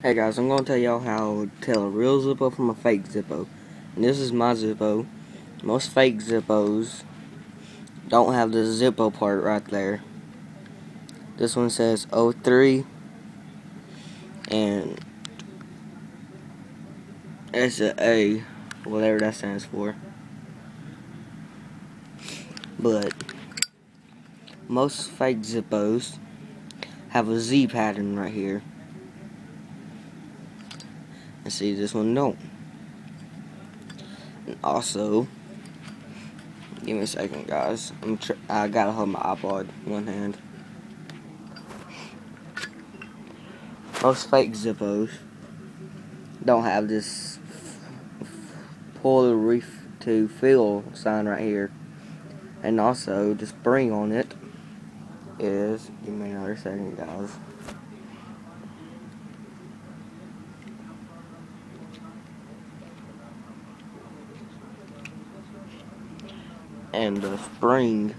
Hey guys, I'm going to tell y'all how to tell a real Zippo from a fake Zippo. And this is my Zippo. Most fake Zippos don't have the Zippo part right there. This one says 03 and it's a A, whatever that stands for. But most fake Zippos have a Z pattern right here. And see, this one don't. And also, give me a second, guys. I gotta hold my iPod in one hand. Most fake Zippos don't have this pull the reef to fill sign right here. And also, the spring on it is, give me another second, guys. And the spring,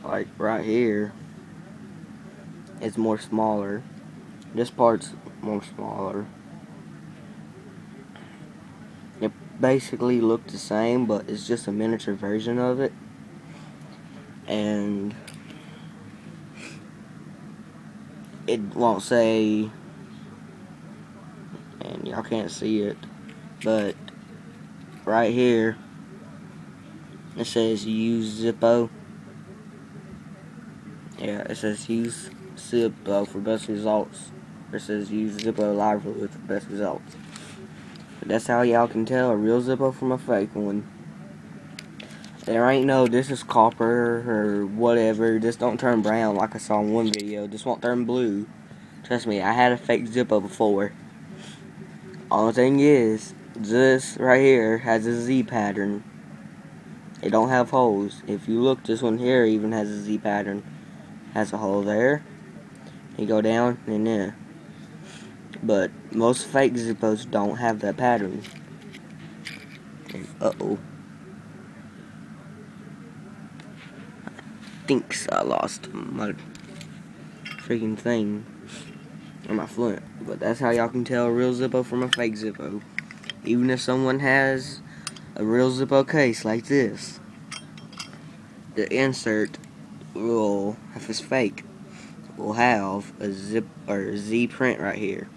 like right here, is more smaller. This part's more smaller. It basically looks the same, but it's just a miniature version of it. And it won't say, and y'all can't see it, but right here it says use Zippo. Yeah, it says use Zippo for best results. It says use Zippo lively with the best results. But that's how y'all can tell a real Zippo from a fake one. There ain't no this is copper or whatever. This don't turn brown like I saw in one video. This won't turn blue. Trust me, I had a fake Zippo before. Only thing is, this right here has a Z pattern. It don't have holes. If you look, this one here even has a Z pattern. Has a hole there. You go down and there. But most fake Zippos don't have that pattern. Uh-oh. I think I lost my freaking thing. Or my flint. But that's how y'all can tell a real Zippo from a fake Zippo. Even if someone has a real Zippo case like this, the insert will, if it's fake, will have a zip or a Z print right here.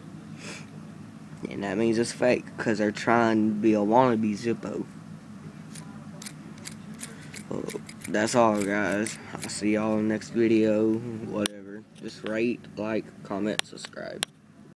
And that means it's fake because they're trying to be a wannabe Zippo. Well, that's all, guys. I'll see y'all in the next video. Whatever. Just rate, like, comment, subscribe.